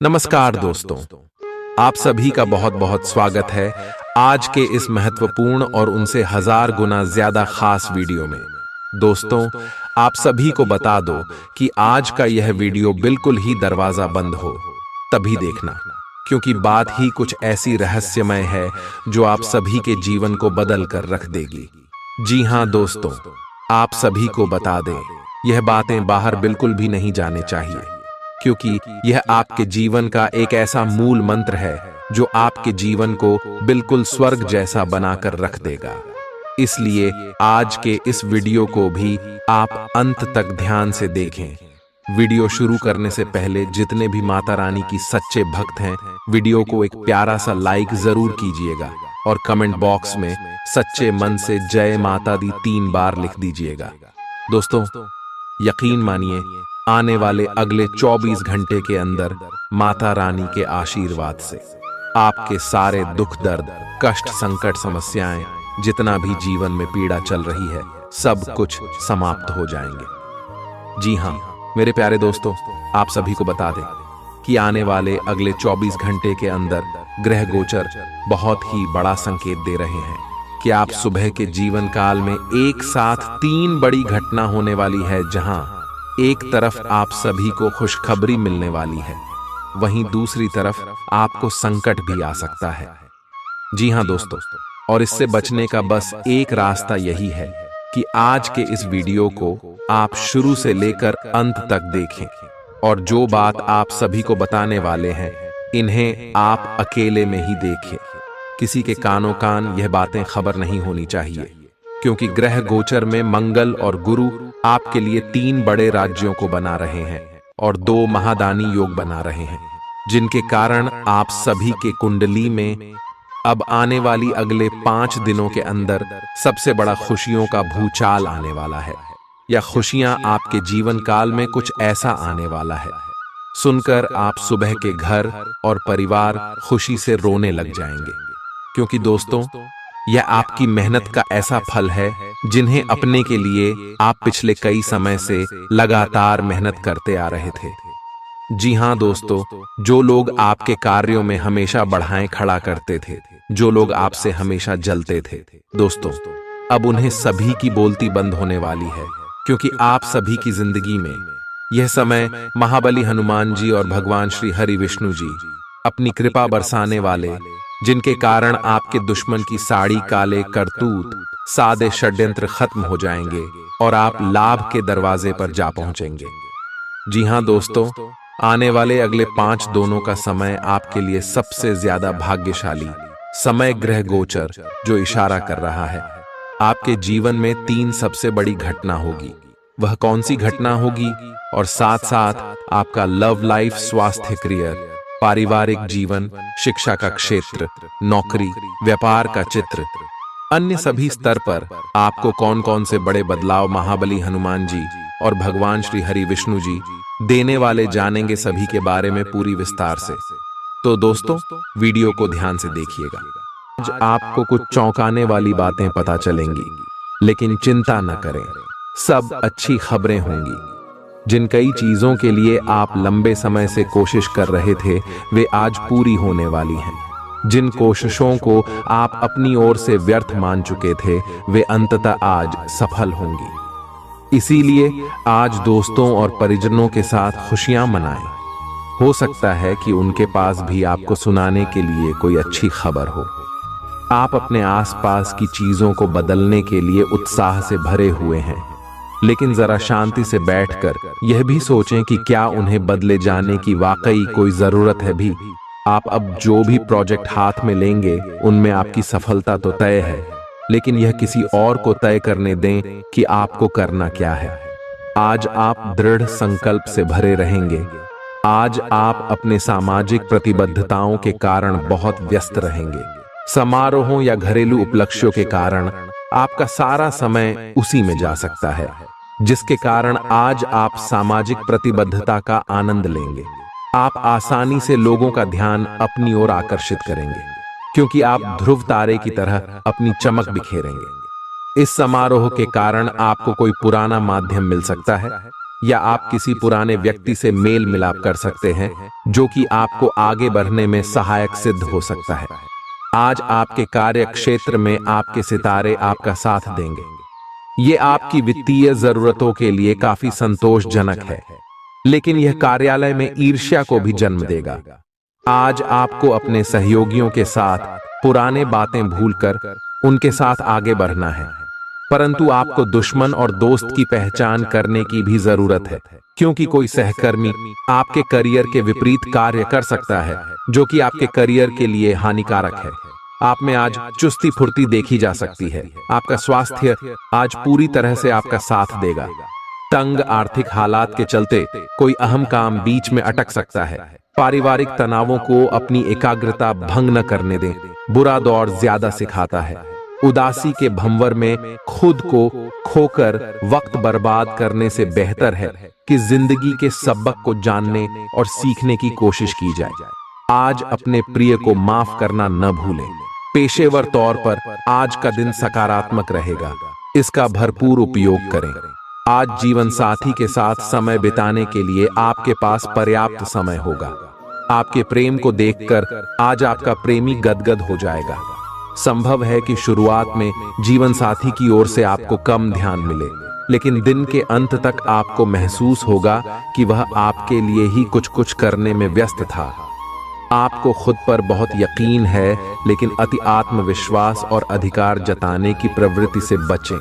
नमस्कार दोस्तों, आप सभी का बहुत बहुत स्वागत है आज के इस महत्वपूर्ण और उनसे हजार गुना ज्यादा खास वीडियो में। दोस्तों, आप सभी को बता दो कि आज का यह वीडियो बिल्कुल ही दरवाजा बंद हो तभी देखना, क्योंकि बात ही कुछ ऐसी रहस्यमय है जो आप सभी के जीवन को बदल कर रख देगी। जी हाँ दोस्तों, आप सभी को बता दें, यह बातें बाहर बिल्कुल भी नहीं जाने चाहिए, क्योंकि यह आपके जीवन का एक ऐसा मूल मंत्र है जो आपके जीवन को बिल्कुल स्वर्ग जैसा बनाकर रख देगा। इसलिए आज के इस वीडियो को भी आप अंत तक ध्यान से देखें। वीडियो शुरू करने से पहले जितने भी माता रानी की सच्चे भक्त हैं, वीडियो को एक प्यारा सा लाइक जरूर कीजिएगा और कमेंट बॉक्स में सच्चे मन से जय माता दी 3 बार लिख दीजिएगा। दोस्तों, यकीन मानिए, आने वाले अगले 24 घंटे के अंदर माता रानी के आशीर्वाद से आपके सारे दुख दर्द, कष्ट, संकट, समस्याएं, जितना भी जीवन में पीड़ा चल रही है, सब कुछ समाप्त हो जाएंगे। जी हाँ मेरे प्यारे दोस्तों, आप सभी को बता दें कि आने वाले अगले 24 घंटे के अंदर ग्रह गोचर बहुत ही बड़ा संकेत दे रहे हैं कि आप सुबह के जीवन काल में एक साथ 3 बड़ी घटना होने वाली है। जहां एक तरफ आप सभी को खुशखबरी मिलने वाली है, वहीं दूसरी तरफ आपको संकट भी आ सकता है। जी हाँ दोस्तों, और इससे बचने का बस एक रास्ता यही है कि आज के इस वीडियो को आप शुरू से लेकर अंत तक देखें, और जो बात आप सभी को बताने वाले हैं, इन्हें आप अकेले में ही देखें। किसी के कानों कान यह बातें खबर नहीं होनी चाहिए, क्योंकि ग्रह गोचर में मंगल और गुरु आपके लिए 3 बड़े राज्यों को बना रहे हैं और 2 महादानी योग बना रहे हैं, जिनके कारण आप सभी के कुंडली में अब आने वाली अगले 5 दिनों के अंदर सबसे बड़ा खुशियों का भूचाल आने वाला है, या खुशियां आपके जीवन काल में कुछ ऐसा आने वाला है सुनकर आप सुबह के घर और परिवार खुशी से रोने लग जाएंगे। क्योंकि दोस्तों, यह आपकी मेहनत का ऐसा फल है जिन्हें अपने के लिए आप पिछले कई समय से लगातार मेहनत करते आ रहे थे। जी हाँ दोस्तों, जो लोग आपके कार्यों में हमेशा बढ़ाएं खड़ा करते थे, जो लोग आपसे हमेशा जलते थे, दोस्तों अब उन्हें सभी की बोलती बंद होने वाली है, क्योंकि आप सभी की जिंदगी में यह समय महाबली हनुमान जी और भगवान श्री हरि विष्णु जी अपनी कृपा बरसाने वाले, जिनके कारण आपके दुश्मन की साड़ी, काले करतूत, सादे षड्यंत्र खत्म हो जाएंगे और आप लाभ के दरवाजे पर जा पहुंचेंगे। जी हाँ दोस्तों, आने वाले अगले 5 दिनों का समय आपके लिए सबसे ज्यादा भाग्यशाली समय ग्रह गोचर जो इशारा कर रहा है। आपके जीवन में 3 सबसे बड़ी घटना होगी। वह कौन सी घटना होगी, और साथ साथ आपका लव लाइफ, स्वास्थ्य, करियर, पारिवारिक जीवन, शिक्षा का क्षेत्र, नौकरी, व्यापार का चित्र, अन्य सभी स्तर पर आपको कौन कौन से बड़े बदलाव महाबली हनुमान जी और भगवान श्री हरि विष्णु जी देने वाले, जानेंगे सभी के बारे में पूरी विस्तार से। तो दोस्तों, वीडियो को ध्यान से देखिएगा। आज आपको कुछ चौंकाने वाली बातें पता चलेंगी, लेकिन चिंता न करें, सब अच्छी खबरें होंगी। जिन कई चीजों के लिए आप लंबे समय से कोशिश कर रहे थे, वे आज पूरी होने वाली हैं। जिन कोशिशों को आप अपनी ओर से व्यर्थ मान चुके थे, वे अंततः आज सफल होंगी। इसीलिए आज दोस्तों और परिजनों के साथ खुशियां मनाएं। हो सकता है कि उनके पास भी आपको सुनाने के लिए कोई अच्छी खबर हो। आप अपने आसपास की चीजों को बदलने के लिए उत्साह से भरे हुए हैं, लेकिन जरा शांति से बैठकर यह भी सोचें कि क्या उन्हें बदले जाने की वाकई कोई जरूरत है भी। आप अब जो भी प्रोजेक्ट हाथ में लेंगे, उनमें आपकी सफलता तो तय है, लेकिन यह किसी और को तय करने दें कि आपको करना क्या है। आज आप दृढ़ संकल्प से भरे रहेंगे। आज आप अपने सामाजिक प्रतिबद्धताओं के कारण बहुत व्यस्त रहेंगे। समारोहों या घरेलू उपलक्ष्यों के कारण आपका सारा समय उसी में जा सकता है, जिसके कारण आज आप सामाजिक प्रतिबद्धता का आनंद लेंगे। आप आसानी से लोगों का ध्यान अपनी ओर आकर्षित करेंगे, क्योंकि आप ध्रुव तारे की तरह अपनी चमक बिखेरेंगे। इस समारोह के कारण आपको कोई पुराना माध्यम मिल सकता है, या आप किसी पुराने व्यक्ति से मेल मिलाप कर सकते हैं जो कि आपको आगे बढ़ने में सहायक सिद्ध हो सकता है। आज आपके कार्य क्षेत्र में आपके सितारे आपका साथ देंगे। ये आपकी वित्तीय जरूरतों के लिए काफी संतोषजनक है, लेकिन यह कार्यालय में ईर्ष्या को भी जन्म देगा। आज आपको अपने सहयोगियों के साथ पुराने बातें भूलकर उनके साथ आगे बढ़ना है, परंतु आपको दुश्मन और दोस्त की पहचान करने की भी जरूरत है, क्योंकि कोई सहकर्मी आपके करियर के विपरीत कार्य कर सकता है जो कि आपके करियर के लिए हानिकारक है। आप में आज चुस्ती फुर्ती देखी जा सकती है। आपका स्वास्थ्य आज पूरी तरह से आपका साथ देगा। तंग आर्थिक हालात के चलते कोई अहम काम बीच में अटक सकता है। पारिवारिक तनावों को अपनी एकाग्रता भंग न करने दें। बुरा दौर ज्यादा सिखाता है। उदासी के भंवर में खुद को खोकर वक्त बर्बाद करने से बेहतर है कि जिंदगी के सबक को जानने और सीखने की कोशिश की जाए। आज अपने प्रिय को माफ करना न भूलें। पेशेवर तौर पर आज का दिन सकारात्मक रहेगा, इसका भरपूर उपयोग करें। आज जीवन साथी के साथ समय बिताने के लिए आपके पास पर्याप्त समय होगा। आपके प्रेम को देखकर आज आपका प्रेमी गदगद हो जाएगा। संभव है कि शुरुआत में जीवन साथी की ओर से आपको कम ध्यान मिले, लेकिन दिन के अंत तक आपको महसूस होगा कि वह आपके लिए ही कुछ करने में व्यस्त था। आपको खुद पर बहुत यकीन है, लेकिन अति आत्मविश्वास और अधिकार जताने की प्रवृत्ति से बचें।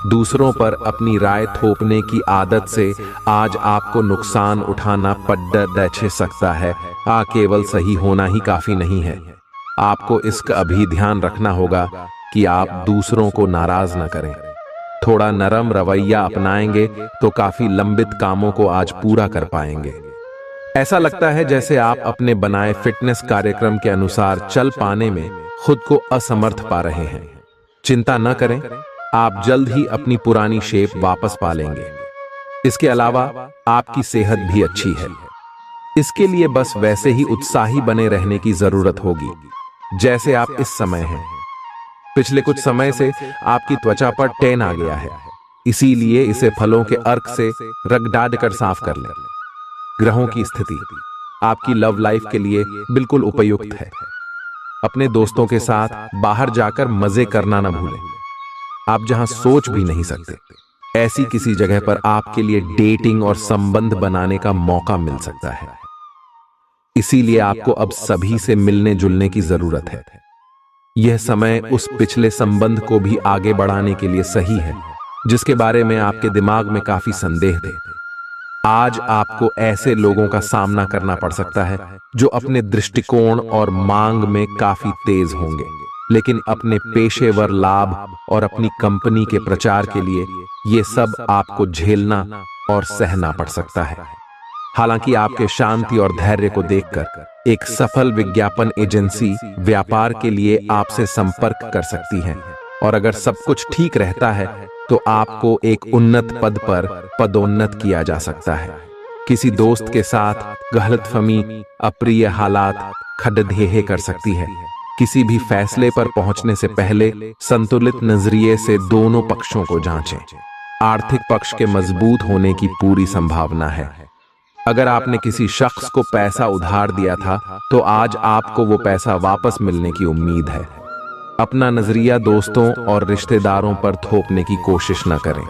दूसरों पर अपनी राय थोपने की आदत से आज आपको नुकसान उठाना पड़ सकता है। केवल सही होना ही काफी नहीं है। आपको इसका भी ध्यान रखना होगा कि आप दूसरों को नाराज न करें। थोड़ा नरम रवैया अपनाएंगे तो काफी लंबित कामों को आज पूरा कर पाएंगे। ऐसा लगता है जैसे आप अपने बनाए फिटनेस कार्यक्रम के अनुसार चल पाने में खुद को असमर्थ पा रहे हैं। चिंता न करें, आप जल्द ही अपनी पुरानी शेप वापस पा लेंगे। इसके अलावा आपकी सेहत भी अच्छी है। इसके लिए बस वैसे ही उत्साही बने रहने की जरूरत होगी जैसे आप इस समय हैं। पिछले कुछ समय से आपकी त्वचा पर टैन आ गया है, इसीलिए इसे फलों के अर्क से रगड़ कर साफ कर लें। ग्रहों की स्थिति आपकी लव लाइफ के लिए बिल्कुल उपयुक्त है। अपने दोस्तों के साथ बाहर जाकर मजे करना न भूलें। आप जहां सोच भी नहीं सकते, ऐसी किसी जगह पर आपके लिए डेटिंग और संबंध बनाने का मौका मिल सकता है। इसीलिए आपको अब सभी से मिलने जुलने की जरूरत है। यह समय उस पिछले संबंध को भी आगे बढ़ाने के लिए सही है जिसके बारे में आपके दिमाग में काफी संदेह थे। आज आपको ऐसे लोगों का सामना करना पड़ सकता है जो अपने दृष्टिकोण और मांग में काफी तेज होंगे, लेकिन अपने पेशेवर लाभ और अपनी कंपनी के प्रचार के लिए ये सब आपको झेलना और सहना पड़ सकता है। हालांकि आपके शांति और धैर्य को देखकर एक सफल विज्ञापन एजेंसी व्यापार के लिए आपसे संपर्क कर सकती है, और अगर सब कुछ ठीक रहता है तो आपको एक उन्नत पद पर पदोन्नत किया जा सकता है। किसी दोस्त के साथ गलतफहमी अप्रिय हालात खड़ेढे कर सकती है। किसी भी फैसले पर पहुंचने से पहले संतुलित नजरिए से दोनों पक्षों को जांचें। आर्थिक पक्ष के मजबूत होने की पूरी संभावना है। अगर आपने किसी शख्स को पैसा उधार दिया था तो आज आपको वो पैसा वापस मिलने की उम्मीद है। अपना नजरिया दोस्तों और रिश्तेदारों पर थोपने की कोशिश न करें,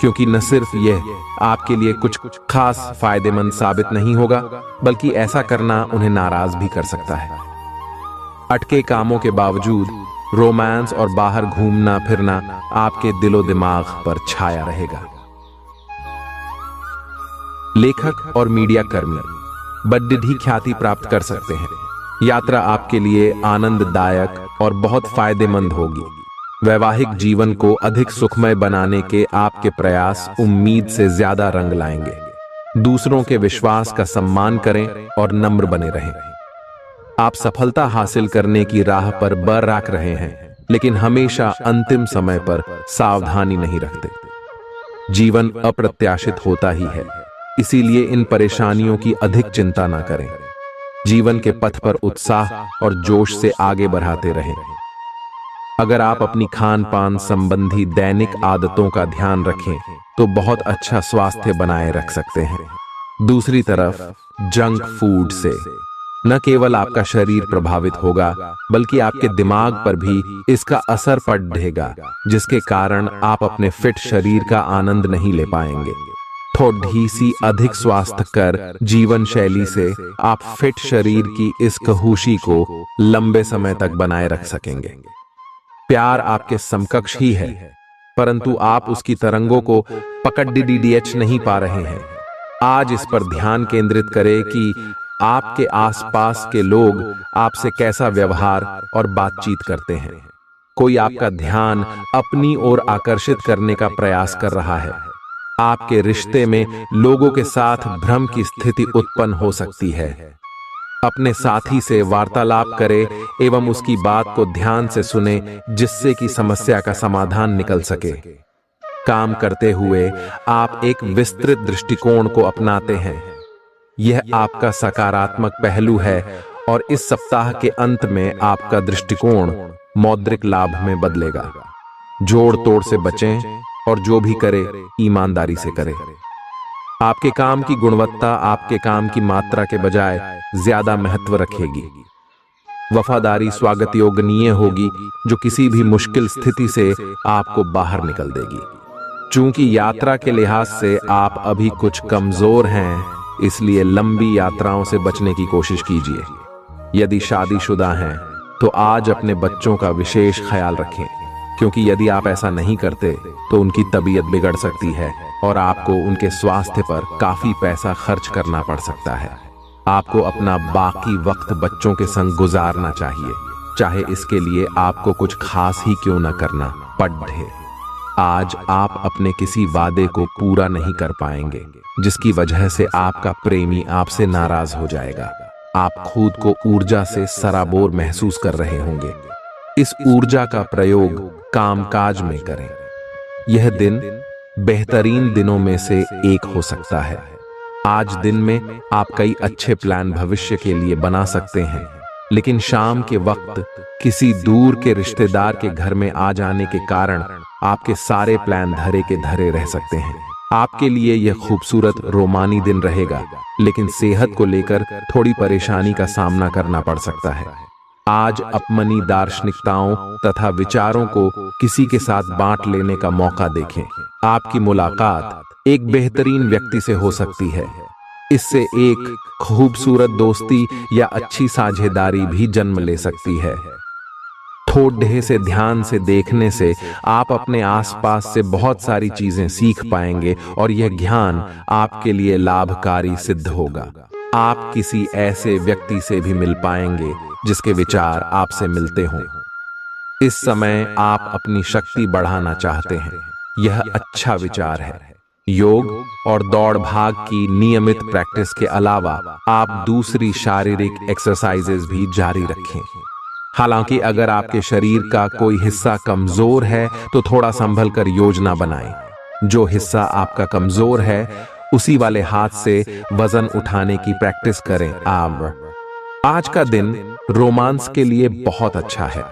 क्योंकि न सिर्फ यह आपके लिए कुछ खास फायदेमंद साबित नहीं होगा, बल्कि ऐसा करना उन्हें नाराज भी कर सकता है। अटके कामों के बावजूद रोमांस और बाहर घूमना फिरना आपके दिलो दिमाग पर छाया रहेगा। लेखक और मीडिया कर्मी बड़ी ख्याति प्राप्त कर सकते हैं। यात्रा आपके लिए आनंददायक और बहुत फायदेमंद होगी। वैवाहिक जीवन को अधिक सुखमय बनाने के आपके प्रयास उम्मीद से ज्यादा रंग लाएंगे। दूसरों के विश्वास का सम्मान करें और नम्र बने रहें। आप सफलता हासिल करने की राह पर बरकरार रहे हैं, लेकिन हमेशा अंतिम समय पर सावधानी नहीं रखते। जीवन अप्रत्याशित होता ही है, इसीलिए इन परेशानियों की अधिक चिंता ना करें। जीवन के पथ पर उत्साह और जोश से आगे बढ़ाते रहें। अगर आप अपनी खान पान संबंधी दैनिक आदतों का ध्यान रखें तो बहुत अच्छा स्वास्थ्य बनाए रख सकते हैं। दूसरी तरफ जंक फूड से न केवल आपका शरीर प्रभावित होगा बल्कि आपके दिमाग पर भी इसका असर पड़ेगा, जिसके कारण आप अपने फिट शरीर का आनंद नहीं ले पाएंगे। थोड़ी सी अधिक स्वास्थ्यकर जीवन शैली से आप फिट शरीर की इस खुशी को लंबे समय तक बनाए रख सकेंगे। प्यार आपके समकक्ष ही है, परंतु आप उसकी तरंगों को पकड़ नहीं पा रहे हैं। आज इस पर ध्यान केंद्रित करें कि आपके आसपास के लोग आपसे कैसा व्यवहार और बातचीत करते हैं। कोई आपका ध्यान अपनी ओर आकर्षित करने का प्रयास कर रहा है। आपके रिश्ते में लोगों के साथ भ्रम की स्थिति उत्पन्न हो सकती है। अपने साथी से वार्तालाप करें एवं उसकी बात को ध्यान से सुने, जिससे कि समस्या का समाधान निकल सके। काम करते हुए आप एक विस्तृत दृष्टिकोण को अपनाते हैं। यह आपका सकारात्मक पहलू है और इस सप्ताह के अंत में आपका दृष्टिकोण मौद्रिक लाभ में बदलेगा। जोड़ तोड़ से बचें और जो भी करे ईमानदारी से करें। आपके काम की गुणवत्ता आपके काम की मात्रा के बजाय ज्यादा महत्व रखेगी। वफादारी स्वागत योग्य होगी, जो किसी भी मुश्किल स्थिति से आपको बाहर निकल देगी। चूंकि यात्रा के लिहाज से आप अभी कुछ कमजोर हैं, इसलिए लंबी यात्राओं से बचने की कोशिश कीजिए। यदि शादीशुदा हैं तो आज अपने बच्चों का विशेष ख्याल रखें, क्योंकि यदि आप ऐसा नहीं करते तो उनकी तबीयत बिगड़ सकती है और आपको उनके स्वास्थ्य पर काफी पैसा खर्च करना पड़ सकता है। आपको अपना बाकी वक्त बच्चों के संग गुजारना चाहिए, चाहे इसके लिए आपको कुछ खास ही क्यों न करना पड़े। आज आप अपने किसी वादे को पूरा नहीं कर पाएंगे, जिसकी वजह से आपका प्रेमी आपसे नाराज हो जाएगा। आप खुद को ऊर्जा से सराबोर महसूस कर रहे होंगे। इस ऊर्जा का प्रयोग कामकाज में करें। यह दिन बेहतरीन दिनों में से एक हो सकता है। आज दिन में आप कई अच्छे प्लान भविष्य के लिए बना सकते हैं, लेकिन शाम के वक्त किसी दूर के रिश्तेदार के घर में आ जाने के कारण आपके सारे प्लान धरे के धरे रह सकते हैं। आपके लिए यह खूबसूरत रोमानी दिन रहेगा, लेकिन सेहत को लेकर थोड़ी परेशानी का सामना करना पड़ सकता है। आज अपनी दार्शनिकताओं तथा विचारों को किसी के साथ बांट लेने का मौका देखें। आपकी मुलाकात एक बेहतरीन व्यक्ति से हो सकती है। इससे एक खूबसूरत दोस्ती या अच्छी साझेदारी भी जन्म ले सकती है। थोड़े से ध्यान से देखने से आप अपने आसपास से बहुत सारी चीजें सीख पाएंगे और यह ज्ञान आपके लिए लाभकारी सिद्ध होगा। आप किसी ऐसे व्यक्ति से भी मिल पाएंगे जिसके विचार आपसे मिलते हों। इस समय आप अपनी शक्ति बढ़ाना चाहते हैं, यह अच्छा विचार है। योग और दौड़ भाग की नियमित प्रैक्टिस के अलावा आप दूसरी शारीरिक एक्सरसाइजेज भी जारी रखें। हालांकि अगर आपके शरीर का कोई हिस्सा कमजोर है तो थोड़ा संभल कर योजना बनाएं। जो हिस्सा आपका कमजोर है उसी वाले हाथ से वजन उठाने की प्रैक्टिस करें। आज का दिन रोमांस के लिए बहुत अच्छा है।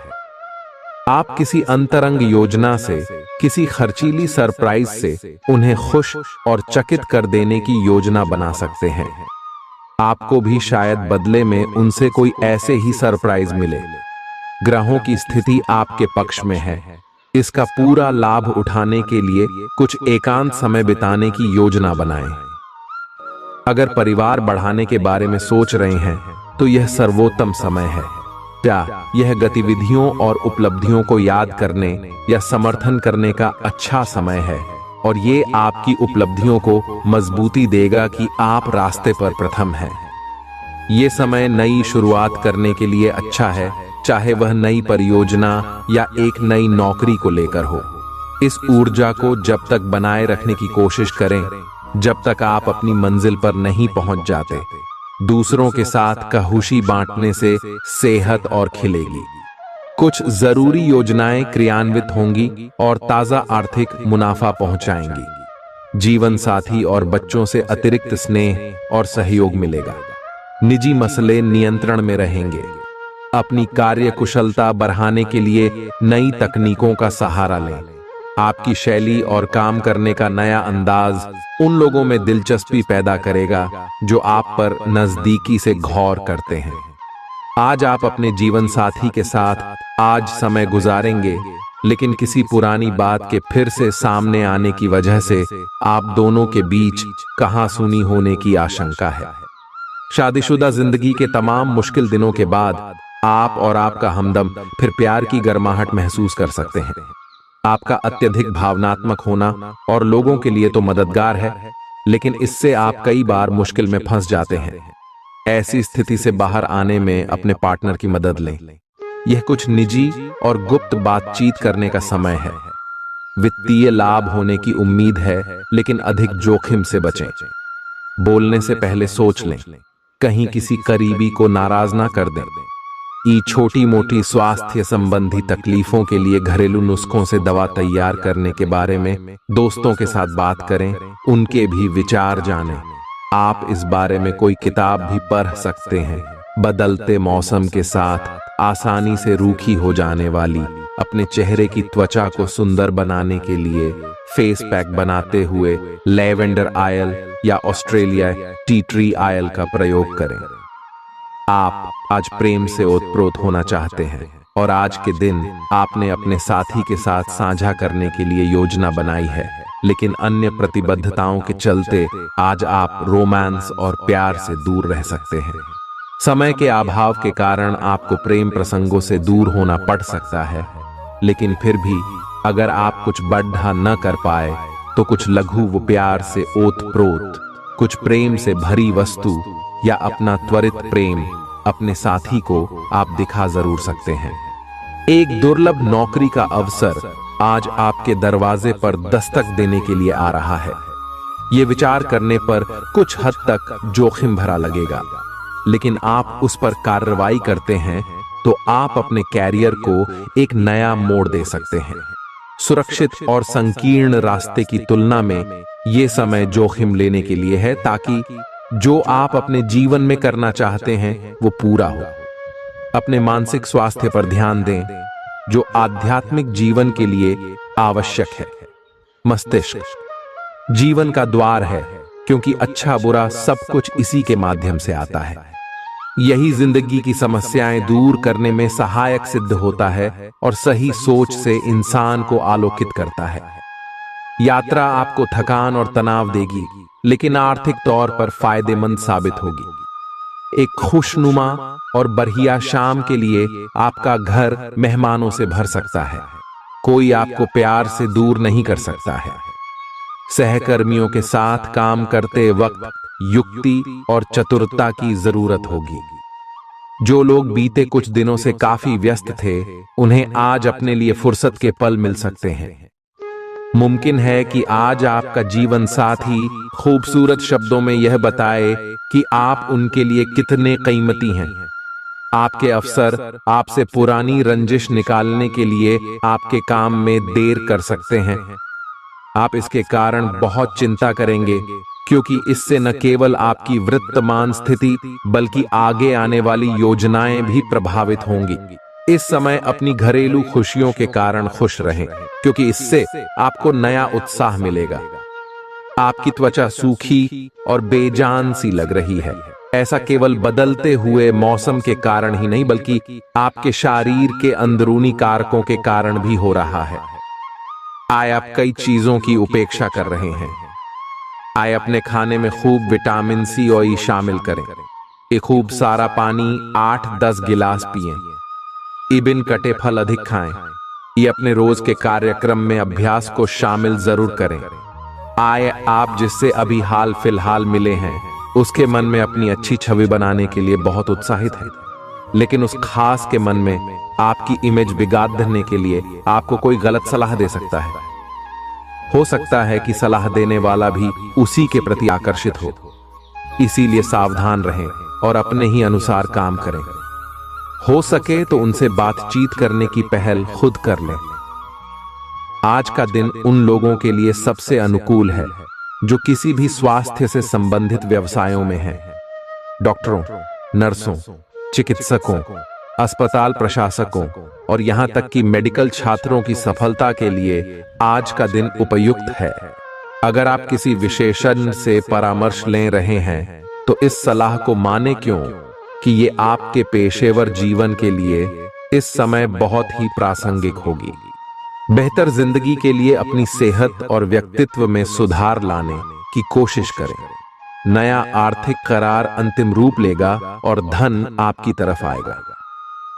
आप किसी अंतरंग योजना से, किसी खर्चीली सरप्राइज से उन्हें खुश और चकित कर देने की योजना बना सकते हैं। आपको भी शायद बदले में उनसे कोई ऐसे ही सरप्राइज मिले। ग्रहों की स्थिति आपके पक्ष में है। इसका पूरा लाभ उठाने के लिए कुछ एकांत समय बिताने की योजना बनाएं। अगर परिवार बढ़ाने के बारे में सोच रहे हैं तो यह सर्वोत्तम समय है। क्या यह गतिविधियों और उपलब्धियों को याद करने या समर्थन करने का अच्छा समय है, और ये आपकी उपलब्धियों को मजबूती देगा कि आप रास्ते पर प्रथम हैं। ये समय नई शुरुआत करने के लिए अच्छा है, चाहे वह नई परियोजना या एक नई नौकरी को लेकर हो। इस ऊर्जा को जब तक बनाए रखने की कोशिश करें जब तक आप अपनी मंजिल पर नहीं पहुंच जाते। दूसरों के साथ खुशी बांटने से सेहत और खिलेगी। कुछ जरूरी योजनाएं क्रियान्वित होंगी और ताजा आर्थिक मुनाफा पहुंचाएंगी। जीवन साथी और बच्चों से अतिरिक्त स्नेह और सहयोग मिलेगा। निजी मसले नियंत्रण में रहेंगे। अपनी कार्य कुशलता बढ़ाने के लिए नई तकनीकों का सहारा लें। आपकी शैली और काम करने का नया अंदाज उन लोगों में दिलचस्पी पैदा करेगा जो आप पर नजदीकी से गौर करते हैं। आज आप अपने जीवन साथी के साथ आज समय गुजारेंगे, लेकिन किसी पुरानी बात के फिर से सामने आने की वजह से आप दोनों के बीच कहासुनी होने की आशंका है। शादीशुदा जिंदगी के तमाम मुश्किल दिनों के बाद आप और आपका हमदम फिर प्यार की गर्माहट महसूस कर सकते हैं। आपका अत्यधिक भावनात्मक होना और लोगों के लिए तो मददगार है, लेकिन इससे आप कई बार मुश्किल में फंस जाते हैं। ऐसी स्थिति से बाहर आने में अपने पार्टनर की मदद लें। यह कुछ निजी और गुप्त बातचीत करने का समय है। वित्तीय लाभ होने की उम्मीद है, लेकिन अधिक जोखिम से बचें। बोलने से पहले सोच लें, कहीं किसी करीबी को नाराज ना कर दें। छोटी मोटी स्वास्थ्य संबंधी तकलीफों के लिए घरेलू नुस्खों से दवा तैयार करने के बारे में दोस्तों के साथ बात करें, उनके भी विचार जानें। आप इस बारे में कोई किताब भी पढ़ सकते हैं। बदलते मौसम के साथ आसानी से रूखी हो जाने वाली अपने चेहरे की त्वचा को सुंदर बनाने के लिए फेस पैक बनाते हुए लैवेंडर ऑयल या ऑस्ट्रेलिया टी ट्री ऑयल का प्रयोग करें। आप आज प्रेम से ओतप्रोत होना चाहते हैं और आज के दिन आपने अपने साथी के साथ साझा करने के लिए योजना बनाई है, लेकिन अन्य प्रतिबद्धताओं के चलते आज आप रोमांस और प्यार से दूर रह सकते हैं। समय के अभाव के कारण आपको प्रेम प्रसंगों से दूर होना पड़ सकता है, लेकिन फिर भी अगर आप कुछ बढ़ा न कर पाए तो कुछ लघु व प्यार से ओतप्रोत, कुछ प्रेम से भरी वस्तु या अपना त्वरित प्रेम अपने साथी को आप दिखा जरूर सकते हैं। एक दुर्लभ नौकरी का अवसर आज आपके दरवाजे पर दस्तक देने के लिए आ रहा है। ये विचार करने पर कुछ हद तक जोखिम भरा लगेगा, लेकिन आप उस पर कार्रवाई करते हैं तो आप अपने कैरियर को एक नया मोड़ दे सकते हैं। सुरक्षित और संकीर्ण रास्ते की तुलना में ये समय जोखिम लेने के लिए है, ताकि जो आप अपने जीवन में करना चाहते हैं वो पूरा हो। अपने मानसिक स्वास्थ्य पर ध्यान दें, जो आध्यात्मिक जीवन के लिए आवश्यक है। मस्तिष्क जीवन का द्वार है, क्योंकि अच्छा बुरा सब कुछ इसी के माध्यम से आता है। यही जिंदगी की समस्याएं दूर करने में सहायक सिद्ध होता है और सही सोच से इंसान को आलोकित करता है। यात्रा आपको थकान और तनाव देगी, लेकिन आर्थिक तौर पर फायदेमंद साबित होगी। एक खुशनुमा और बढ़िया शाम के लिए आपका घर मेहमानों से भर सकता है। कोई आपको प्यार से दूर नहीं कर सकता है। सहकर्मियों के साथ काम करते वक्त युक्ति और चतुरता की जरूरत होगी। जो लोग बीते कुछ दिनों से काफी व्यस्त थे, उन्हें आज अपने लिए फुर्सत के पल मिल सकते हैं। मुमकिन है कि आज आपका जीवन साथी खूबसूरत शब्दों में यह बताए कि आप उनके लिए कितने कीमती हैं। आपके अफसर आपसे पुरानी रंजिश निकालने के लिए आपके काम में देर कर सकते हैं। आप इसके कारण बहुत चिंता करेंगे, क्योंकि इससे न केवल आपकी वर्तमान स्थिति बल्कि आगे आने वाली योजनाएं भी प्रभावित होंगी। इस समय अपनी घरेलू खुशियों के कारण खुश रहें, क्योंकि इससे आपको नया उत्साह मिलेगा। आपकी त्वचा सूखी और बेजान सी लग रही है। ऐसा केवल बदलते हुए मौसम के कारण ही नहीं, बल्कि आपके शरीर के अंदरूनी कारकों के कारण भी हो रहा है। आप कई चीजों की उपेक्षा कर रहे हैं। अपने खाने में खूब विटामिन सी और ई शामिल करें। खूब सारा पानी 8-10 गिलास पिएं। बिन कटे फल अधिक खाएं। ये अपने रोज के कार्यक्रम में अभ्यास को शामिल जरूर करें। आप जिससे अभी हाल फिलहाल मिले हैं, उसके मन में अपनी अच्छी छवि बनाने के लिए बहुत उत्साहित है, लेकिन उस खास के मन में आपकी इमेज बिगाड़ने के लिए आपको कोई गलत सलाह दे सकता है। हो सकता है कि सलाह देने वाला भी उसी के प्रति आकर्षित हो। इसीलिए सावधान रहें और अपने ही अनुसार काम करें। हो सके तो उनसे बातचीत करने की पहल खुद कर लें। आज का दिन उन लोगों के लिए सबसे अनुकूल है जो किसी भी स्वास्थ्य से संबंधित व्यवसायों में हैं। डॉक्टरों, नर्सों, चिकित्सकों, अस्पताल प्रशासकों और यहां तक कि मेडिकल छात्रों की सफलता के लिए आज का दिन उपयुक्त है। अगर आप किसी विशेषज्ञ से परामर्श ले रहे हैं तो इस सलाह को माने क्यों कि ये आपके पेशेवर जीवन के लिए इस समय बहुत ही प्रासंगिक होगी। बेहतर जिंदगी के लिए अपनी सेहत और व्यक्तित्व में सुधार लाने की कोशिश करें। नया आर्थिक करार अंतिम रूप लेगा और धन आपकी तरफ आएगा।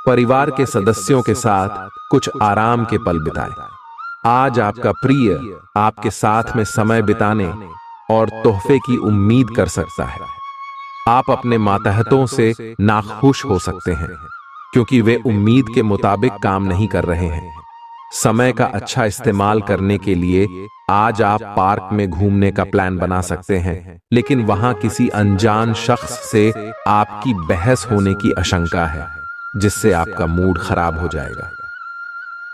परिवार के सदस्यों के साथ कुछ आराम के पल बिताएं। आज आपका प्रिय आपके साथ में समय बिताने और तोहफे की उम्मीद कर सकता है। आप अपने मातहतों से नाखुश हो सकते हैं क्योंकि वे उम्मीद के मुताबिक काम नहीं कर रहे हैं। समय का अच्छा इस्तेमाल करने के लिए आज आप पार्क में घूमने का प्लान बना सकते हैं, लेकिन वहां किसी अनजान शख्स से आपकी बहस होने की आशंका है, जिससे आपका मूड खराब हो जाएगा।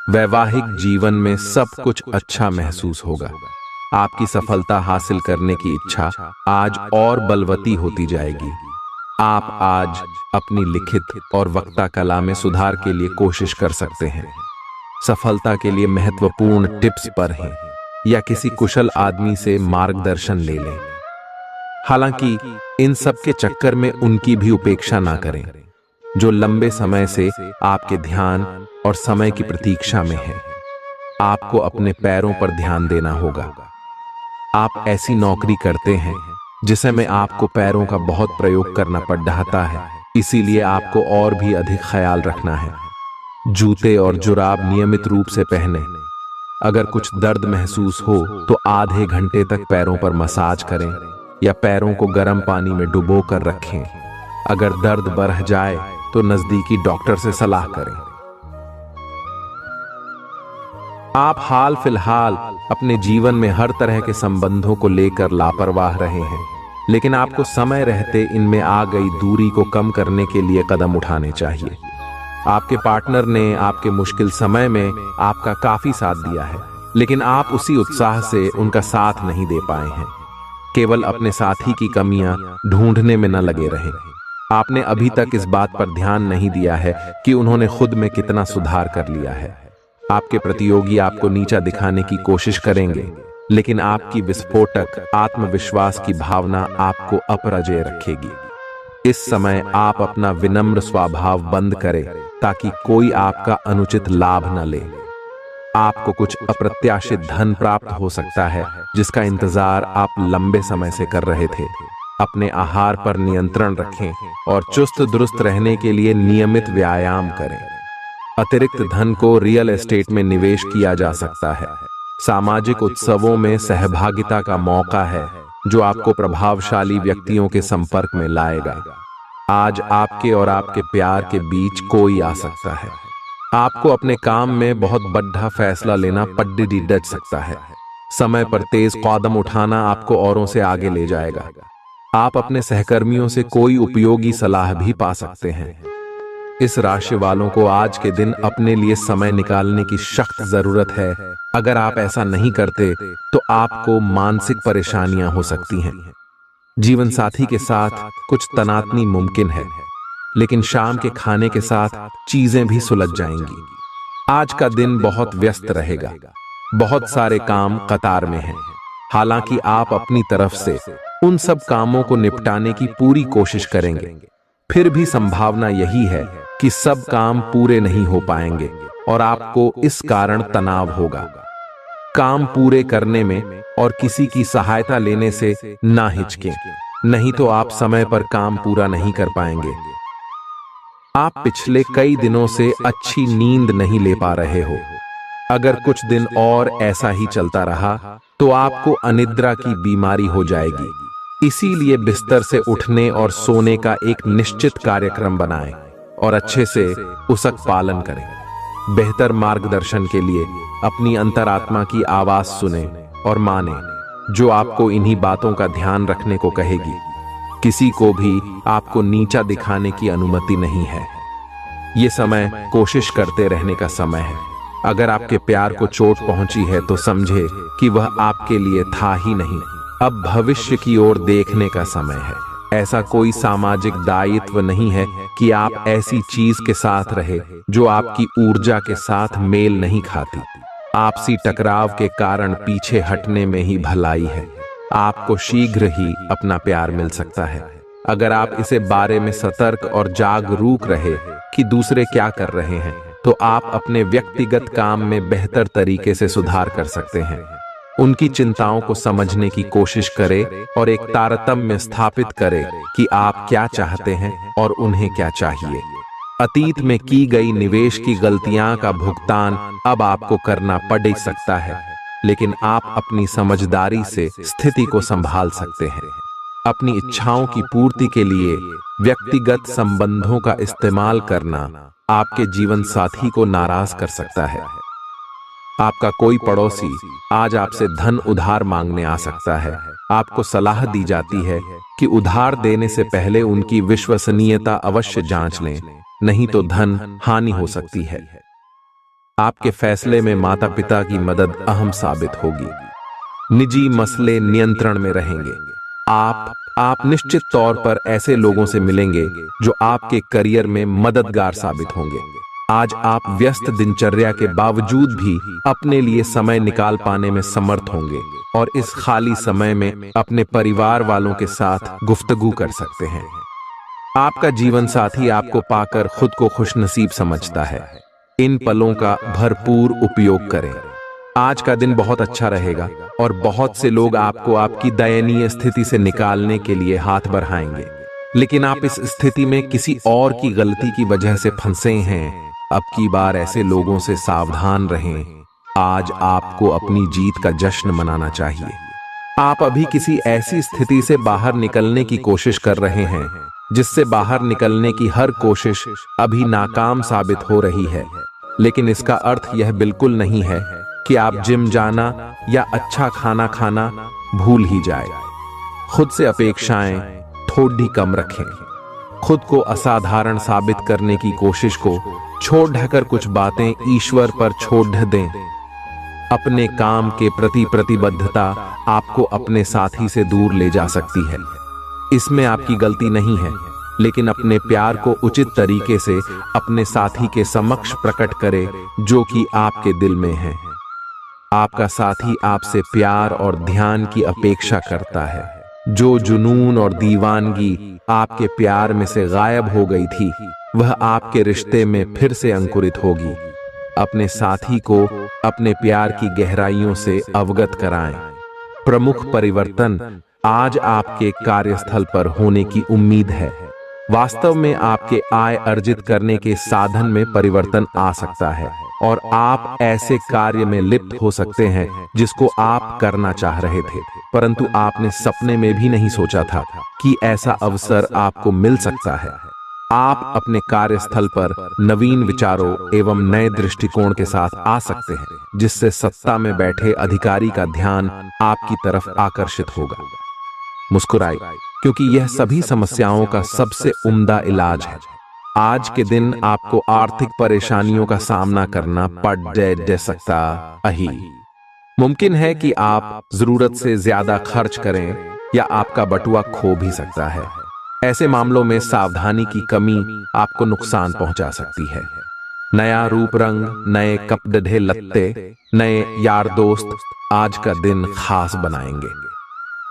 वैवाहिक जीवन में सब कुछ अच्छा महसूस होगा। आपकी सफलता हासिल करने की इच्छा आज और बलवती होती जाएगी। आप आज अपनी लिखित और वक्ता कला में सुधार के लिए कोशिश कर सकते हैं। सफलता के लिए महत्वपूर्ण टिप्स पर हैं या किसी कुशल आदमी से मार्गदर्शन ले लें। हालांकि इन सब के चक्कर में उनकी भी उपेक्षा ना करें जो लंबे समय से आपके ध्यान और समय की प्रतीक्षा में है। आपको अपने पैरों पर ध्यान देना होगा। आप ऐसी नौकरी करते हैं जिसे में आपको पैरों का बहुत प्रयोग करना पड़ रहा है, इसीलिए आपको और भी अधिक ख्याल रखना है। जूते और जुराब नियमित रूप से पहने। अगर कुछ दर्द महसूस हो तो आधे घंटे तक पैरों पर मसाज करें या पैरों को गर्म पानी में डुबो कर रखें। अगर दर्द बढ़ जाए तो नजदीकी डॉक्टर से सलाह करें। आप हाल फिलहाल अपने जीवन में हर तरह के संबंधों को लेकर लापरवाह रहे हैं, लेकिन आपको समय रहते इनमें आ गई दूरी को कम करने के लिए कदम उठाने चाहिए। आपके पार्टनर ने आपके मुश्किल समय में आपका काफी साथ दिया है, लेकिन आप उसी उत्साह से उनका साथ नहीं दे पाए हैं। केवल अपने साथी की कमियां ढूंढने में न लगे रहें। आपने अभी तक इस बात पर ध्यान नहीं दिया है कि उन्होंने खुद में कितना सुधार कर लिया है। आपके प्रतियोगी आपको नीचा दिखाने की कोशिश करेंगे, लेकिन आपकी विस्फोटक आत्मविश्वास की भावना आपको अपराजय रखेगी। इस समय आप अपना विनम्र स्वभाव बंद करें ताकि कोई आपका अनुचित लाभ न ले। आपको कुछ अप्रत्याशित धन प्राप्त हो सकता है जिसका इंतजार आप लंबे समय से कर रहे थे। अपने आहार पर नियंत्रण रखें और चुस्त दुरुस्त रहने के लिए नियमित व्यायाम करें। अतिरिक्त धन को रियल एस्टेट में निवेश किया जा सकता है। सामाजिक उत्सवों में सहभागिता का मौका है जो आपको प्रभावशाली व्यक्तियों के संपर्क में लाएगा। आज आपके और आपके प्यार के बीच कोई आ सकता है। आपको अपने काम में बहुत बड़ा फैसला लेना पड्डी डच सकता है। समय पर तेज कदम उठाना आपको औरों से आगे ले जाएगा। आप अपने सहकर्मियों से कोई उपयोगी सलाह भी पा सकते हैं। इस राशि वालों को आज के दिन अपने लिए समय निकालने की सख्त जरूरत है। अगर आप ऐसा नहीं करते तो आपको मानसिक परेशानियां हो सकती हैं। जीवन साथी के साथ कुछ तनातनी मुमकिन है, लेकिन शाम के खाने के साथ चीजें भी सुलझ जाएंगी। आज का दिन बहुत व्यस्त रहेगा। बहुत सारे काम कतार में हैं। हालांकि आप अपनी तरफ से उन सब कामों को निपटाने की पूरी कोशिश करेंगे, फिर भी संभावना यही है कि सब काम पूरे नहीं हो पाएंगे और आपको इस कारण तनाव होगा। काम पूरे करने में और किसी की सहायता लेने से ना हिचकें, नहीं तो आप समय पर काम पूरा नहीं कर पाएंगे। आप पिछले कई दिनों से अच्छी नींद नहीं ले पा रहे हो। अगर कुछ दिन और ऐसा ही चलता रहा तो आपको अनिद्रा की बीमारी हो जाएगी। इसीलिए बिस्तर से उठने और सोने का एक निश्चित कार्यक्रम बनाएं और अच्छे से उसका पालन करें। बेहतर मार्गदर्शन के लिए अपनी अंतरात्मा की आवाज सुने और माने, जो आपको इन्हीं बातों का ध्यान रखने को कहेगी। किसी को भी आपको नीचा दिखाने की अनुमति नहीं है। ये समय कोशिश करते रहने का समय है। अगर आपके प्यार को चोट पहुंची है तो समझे कि वह आपके लिए था ही नहीं, अब भविष्य की ओर देखने का समय है। ऐसा कोई सामाजिक दायित्व नहीं है कि आप ऐसी चीज के साथ रहे जो आपकी ऊर्जा के साथ मेल नहीं खाती। आपसी टकराव के कारण पीछे हटने में ही भलाई है। आपको शीघ्र ही अपना प्यार मिल सकता है अगर आप इसे बारे में सतर्क और जागरूक रहे कि दूसरे क्या कर रहे हैं, तो आप अपने व्यक्तिगत काम में बेहतर तरीके से सुधार कर सकते हैं। उनकी चिंताओं को समझने की कोशिश करें और एक तारतम्य स्थापित करें कि आप क्या चाहते हैं और उन्हें क्या चाहिए। अतीत में की गई निवेश की गलतियां का भुगतान अब आपको करना पड़ सकता है, लेकिन आप अपनी समझदारी से स्थिति को संभाल सकते हैं। अपनी इच्छाओं की पूर्ति के लिए व्यक्तिगत संबंधों का इस्तेमाल करना आपके जीवन साथी को नाराज कर सकता है। आपका कोई पड़ोसी आज आपसे धन उधार मांगने आ सकता है। आपको सलाह दी जाती है कि उधार देने से पहले उनकी विश्वसनीयता अवश्य जांच लें, नहीं तो धन हानि हो सकती है। आपके फैसले में माता पिता की मदद अहम साबित होगी। निजी मसले नियंत्रण में रहेंगे। आप निश्चित तौर पर ऐसे लोगों से मिलेंगे जो आपके करियर में मददगार साबित होंगे। आज आप व्यस्त दिनचर्या के बावजूद भी अपने लिए समय निकाल पाने में समर्थ होंगे और इस खाली समय में अपने परिवार वालों के साथ गुफ्तगू कर सकते हैं। आपका जीवन साथी आपको पाकर खुद को खुशनसीब समझता है। इन पलों का भरपूर उपयोग करें। आज का दिन बहुत अच्छा रहेगा और बहुत से लोग आपको आपकी दयनीय स्थिति से निकालने के लिए हाथ बढ़ाएंगे, लेकिन आप इस स्थिति में किसी और की गलती की वजह से फंसे हैं। अब की बार ऐसे लोगों से सावधान रहें। आज आपको अपनी जीत का जश्न मनाना चाहिए। आप अभी किसी ऐसी स्थिति से बाहर निकलने की कोशिश कर रहे हैं जिससे बाहर निकलने की हर कोशिश अभी नाकाम साबित हो रही है, लेकिन इसका अर्थ यह बिल्कुल नहीं है कि आप जिम जाना या अच्छा खाना खाना भूल ही जाए। खुद से अपेक्षाएं थोड़ी कम रखें। खुद को असाधारण साबित करने की कोशिश को छोड़ ढकर कुछ बातें ईश्वर पर छोड़ दें। अपने काम के प्रति प्रतिबद्धता आपको अपने साथी से दूर ले जा सकती है। इसमें आपकी गलती नहीं है, लेकिन अपने प्यार को उचित तरीके से अपने साथी के समक्ष प्रकट करें जो कि आपके दिल में है। आपका साथी आपसे प्यार और ध्यान की अपेक्षा करता है। जो जुनून और दीवानगी आपके प्यार में से गायब हो गई थी, वह आपके रिश्ते में फिर से अंकुरित होगी। अपने साथी को अपने प्यार की गहराइयों से अवगत कराएं। प्रमुख परिवर्तन आज आपके कार्यस्थल पर होने की उम्मीद है। वास्तव में आपके आय अर्जित करने के साधन में परिवर्तन आ सकता है और आप ऐसे कार्य में लिप्त हो सकते हैं जिसको आप करना चाह रहे थे, परंतु आपने सपने में भी नहीं सोचा था कि ऐसा अवसर आपको मिल सकता है। आप अपने कार्यस्थल पर नवीन विचारों एवं नए दृष्टिकोण के साथ आ सकते हैं, जिससे सत्ता में बैठे अधिकारी का ध्यान आपकी तरफ आकर्षित होगा। मुस्कुराइए, क्योंकि यह सभी समस्याओं का सबसे उम्दा इलाज है। आज के दिन आपको आर्थिक परेशानियों का सामना करना पड़ सकता है। मुमकिन है कि आप जरूरत से ज्यादा खर्च करें या आपका बटुआ खो भी सकता है। ऐसे मामलों में सावधानी की कमी आपको नुकसान पहुंचा सकती है। नया रूप रंग, नए कपड़े लत्ते, नए यार दोस्त आज का दिन खास बनाएंगे।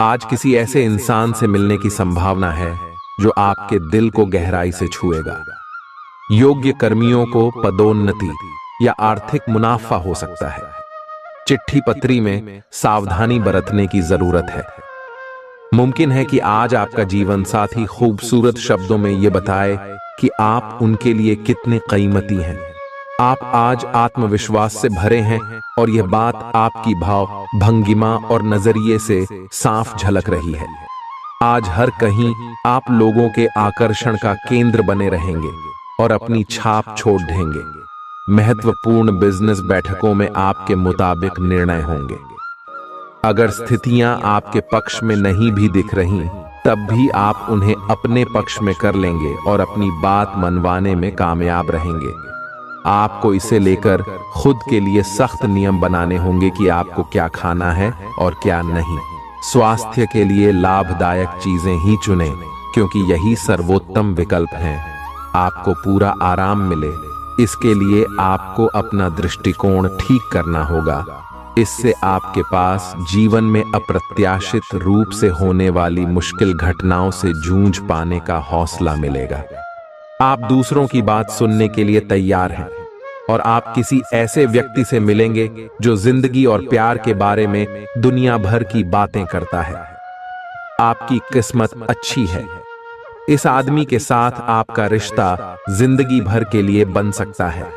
आज किसी ऐसे इंसान से मिलने की संभावना है जो आपके दिल को गहराई से छुएगा। योग्य कर्मियों को पदोन्नति या आर्थिक मुनाफा हो सकता है। चिट्ठी पत्री में सावधानी बरतने की जरूरत है। मुमकिन है कि आज आपका जीवन साथी खूबसूरत शब्दों में यह बताए कि आप उनके लिए कितने कीमती हैं। आप आज आत्मविश्वास से भरे हैं और यह बात आपकी भाव भंगिमा और नजरिए से साफ झलक रही है। आज हर कहीं आप लोगों के आकर्षण का केंद्र बने रहेंगे और अपनी छाप छोड़ देंगे। महत्वपूर्ण बिजनेस बैठकों में आपके मुताबिक निर्णय होंगे। अगर स्थितियां आपके पक्ष में नहीं भी दिख रही, तब भी आप उन्हें अपने पक्ष में कर लेंगे और अपनी बात मनवाने में कामयाब रहेंगे। आपको इसे लेकर खुद के लिए सख्त नियम बनाने होंगे कि आपको क्या खाना है और क्या नहीं। स्वास्थ्य के लिए लाभदायक चीजें ही चुनें। क्योंकि यही सर्वोत्तम विकल्प है। आपको पूरा आराम मिले, इसके लिए आपको अपना दृष्टिकोण ठीक करना होगा। इससे आपके पास जीवन में अप्रत्याशित रूप से होने वाली मुश्किल घटनाओं से जूझ पाने का हौसला मिलेगा। आप दूसरों की बात सुनने के लिए तैयार हैं और आप किसी ऐसे व्यक्ति से मिलेंगे जो जिंदगी और प्यार के बारे में दुनिया भर की बातें करता है। आपकी किस्मत अच्छी है। इस आदमी के साथ आपका रिश्ता जिंदगी भर के लिए बन सकता है।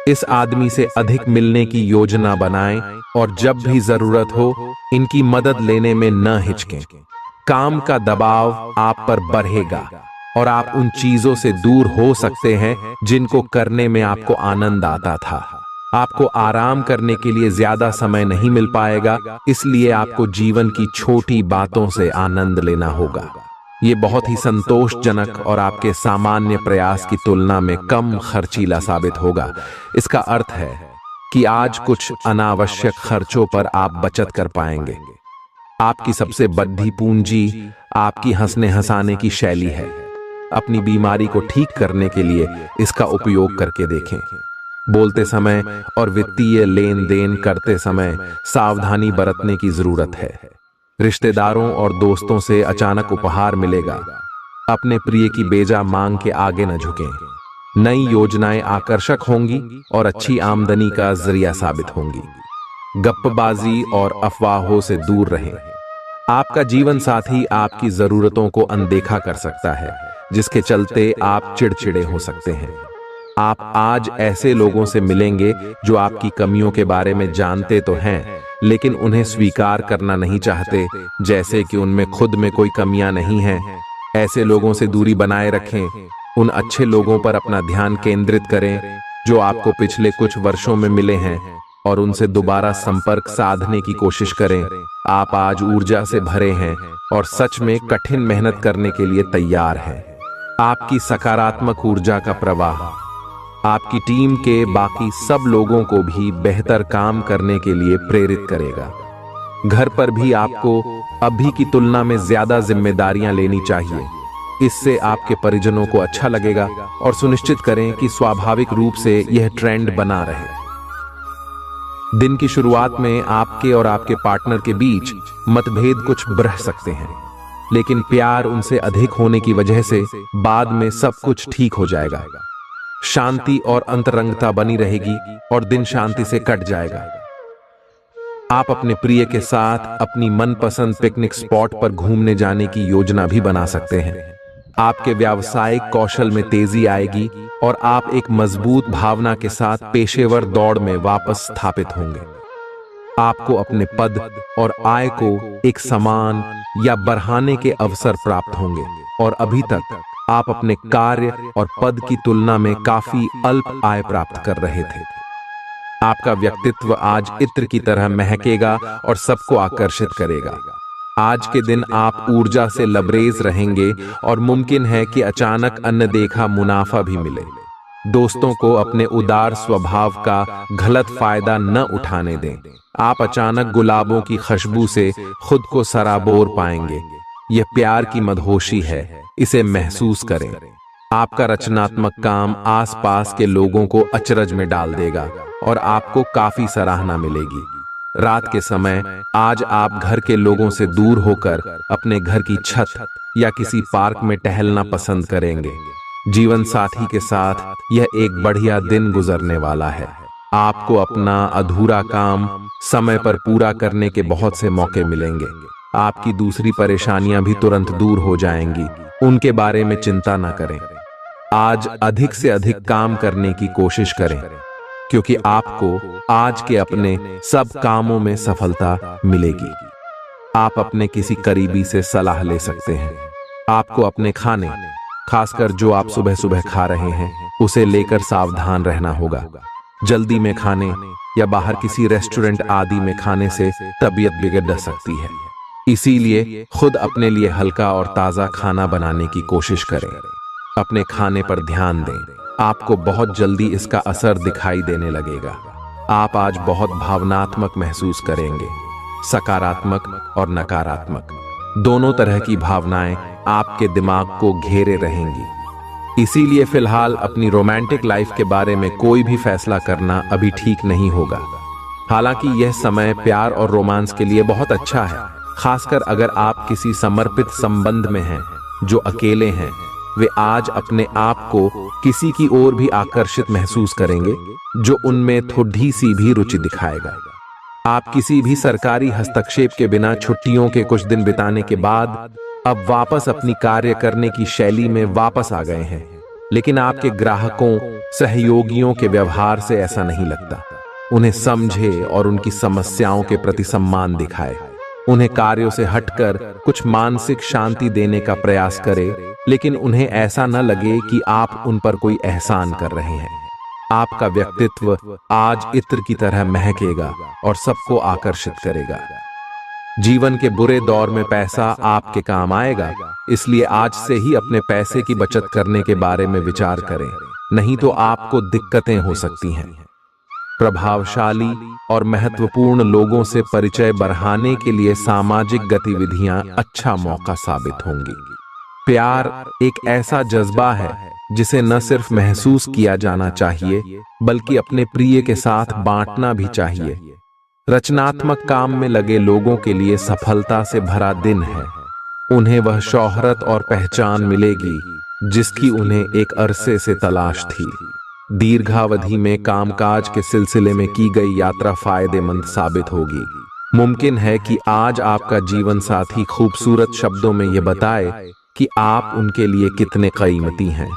इस आदमी से अधिक मिलने की योजना बनाएं और जब भी जरूरत हो इनकी मदद लेने में न हिचकें। काम का दबाव आप पर बढ़ेगा और आप उन चीजों से दूर हो सकते हैं जिनको करने में आपको आनंद आता था। आपको आराम करने के लिए ज्यादा समय नहीं मिल पाएगा, इसलिए आपको जीवन की छोटी बातों से आनंद लेना होगा। ये बहुत ही संतोषजनक और आपके सामान्य प्रयास की तुलना में कम खर्चीला साबित होगा। इसका अर्थ है कि आज कुछ अनावश्यक खर्चों पर आप बचत कर पाएंगे। आपकी सबसे बड़ी पूंजी आपकी हंसने हंसाने की शैली है। अपनी बीमारी को ठीक करने के लिए इसका उपयोग करके देखें। बोलते समय और वित्तीय लेन देन करते समय सावधानी बरतने की जरूरत है। रिश्तेदारों और दोस्तों से अचानक उपहार मिलेगा। अपने प्रिय की बेजा मांग के आगे न झुकें। नई योजनाएं आकर्षक होंगी और अच्छी आमदनी का जरिया साबित होंगी। गप्पबाजी और अफवाहों से दूर रहें। आपका जीवन साथी आपकी जरूरतों को अनदेखा कर सकता है, जिसके चलते आप चिड़चिड़े हो सकते हैं। आप आज ऐसे लोगों से मिलेंगे जो आपकी कमियों के बारे में जानते तो हैं, लेकिन उन्हें स्वीकार करना नहीं चाहते, जैसे कि उनमें खुद में कोई कमियां नहीं हैं। ऐसे लोगों से दूरी बनाए रखें। उन अच्छे लोगों पर अपना ध्यान केंद्रित करें जो आपको पिछले कुछ वर्षों में मिले हैं और उनसे दोबारा संपर्क साधने की कोशिश करें। आप आज ऊर्जा से भरे हैं और सच में कठिन मेहनत करने के लिए तैयार हैं। आपकी सकारात्मक ऊर्जा का प्रवाह आपकी टीम के बाकी सब लोगों को भी बेहतर काम करने के लिए प्रेरित करेगा। घर पर भी आपको अभी की तुलना में ज्यादा जिम्मेदारियां लेनी चाहिए। इससे आपके परिजनों को अच्छा लगेगा और सुनिश्चित करें कि स्वाभाविक रूप से यह ट्रेंड बना रहे। दिन की शुरुआत में आपके और आपके पार्टनर के बीच मतभेद कुछ बढ़ सकते हैं, लेकिन प्यार उनसे अधिक होने की वजह से बाद में सब कुछ ठीक हो जाएगा। शांति और अंतरंगता बनी रहेगी और दिन शांति से कट जाएगा। आप अपने प्रिय के साथ अपनी मनपसंद पिकनिक स्पॉट पर घूमने जाने की योजना भी बना सकते हैं। आपके व्यावसायिक कौशल में तेजी आएगी और आप एक मजबूत भावना के साथ पेशेवर दौड़ में वापस स्थापित होंगे। आपको अपने पद और आय को एक समान या बढ़ाने के अवसर प्राप्त होंगे और अभी तक आप अपने कार्य और पद की तुलना में काफी अल्प आय प्राप्त कर रहे थे। आपका व्यक्तित्व आज इत्र की तरह महकेगा और सबको आकर्षित करेगा। आज के दिन आप ऊर्जा से लबरेज रहेंगे और मुमकिन है कि अचानक अनदेखा मुनाफा भी मिले। दोस्तों को अपने उदार स्वभाव का गलत फायदा न उठाने दें। आप अचानक गुलाबों की खुशबू से खुद को सराबोर पाएंगे। यह प्यार की मदहोशी है, इसे महसूस करें। आपका रचनात्मक काम आसपास के लोगों को अचरज में डाल देगा और आपको काफी सराहना मिलेगी। रात के समय आज आप घर के लोगों से दूर होकर अपने घर की छत या किसी पार्क में टहलना पसंद करेंगे। जीवन साथी के साथ यह एक बढ़िया दिन गुजरने वाला है। आपको अपना अधूरा काम समय पर पूरा करने के बहुत से मौके मिलेंगे। आपकी दूसरी परेशानियां भी तुरंत दूर हो जाएंगी, उनके बारे में चिंता न करें। आज अधिक से अधिक काम करने की कोशिश करें, क्योंकि आपको आज के अपने सब कामों में सफलता मिलेगी। आप अपने किसी करीबी से सलाह ले सकते हैं। आपको अपने खाने, खासकर जो आप सुबह सुबह खा रहे हैं, उसे लेकर सावधान रहना होगा। जल्दी में खाने या बाहर किसी रेस्टोरेंट आदि में खाने से तबीयत बिगड़ सकती है। इसीलिए खुद अपने लिए हल्का और ताजा खाना बनाने की कोशिश करें। अपने खाने पर ध्यान दें। आपको बहुत जल्दी इसका असर दिखाई देने लगेगा। आप आज बहुत भावनात्मक महसूस करेंगे। सकारात्मक और नकारात्मक दोनों तरह की भावनाएं आपके दिमाग को घेरे रहेंगी। इसीलिए फिलहाल अपनी रोमांटिक लाइफ के बारे में कोई भी फैसला करना अभी ठीक नहीं होगा। हालांकि यह समय प्यार और रोमांस के लिए बहुत अच्छा है, खासकर अगर आप किसी समर्पित संबंध में हैं। जो अकेले हैं वे आज अपने आप को किसी की ओर भी आकर्षित महसूस करेंगे जो उनमें थोड़ी सी भी रुचि दिखाएगा। आप किसी भी सरकारी हस्तक्षेप के बिना छुट्टियों के कुछ दिन बिताने के बाद अब वापस अपनी कार्य करने की शैली में वापस आ गए हैं। लेकिन आपके ग्राहकों, सहयोगियों के व्यवहार से ऐसा नहीं लगता। उन्हें समझे और उनकी समस्याओं के प्रति सम्मान दिखाए। उन्हें कार्यों से हटकर कुछ मानसिक शांति देने का प्रयास करें, लेकिन उन्हें ऐसा न लगे कि आप उन पर कोई एहसान कर रहे हैं। आपका व्यक्तित्व आज इत्र की तरह महकेगा और सबको आकर्षित करेगा। जीवन के बुरे दौर में पैसा आपके काम आएगा, इसलिए आज से ही अपने पैसे की बचत करने के बारे में विचार करें, नहीं तो आपको दिक्कतें हो सकती हैं। प्रभावशाली और महत्वपूर्ण लोगों से परिचय बढ़ाने के लिए सामाजिक गतिविधियां अच्छा मौका साबित होंगी। प्यार एक ऐसा जज्बा है जिसे न सिर्फ महसूस किया जाना चाहिए, बल्कि अपने प्रिय के साथ बांटना भी चाहिए। रचनात्मक काम में लगे लोगों के लिए सफलता से भरा दिन है। उन्हें वह शोहरत और पहचान मिलेगी जिसकी उन्हें एक अरसे से तलाश थी। दीर्घावधि में कामकाज के सिलसिले में की गई यात्रा फायदेमंद साबित होगी। मुमकिन है कि आज आपका जीवन साथी खूबसूरत शब्दों में यह बताए कि आप उनके लिए कितने कीमती हैं।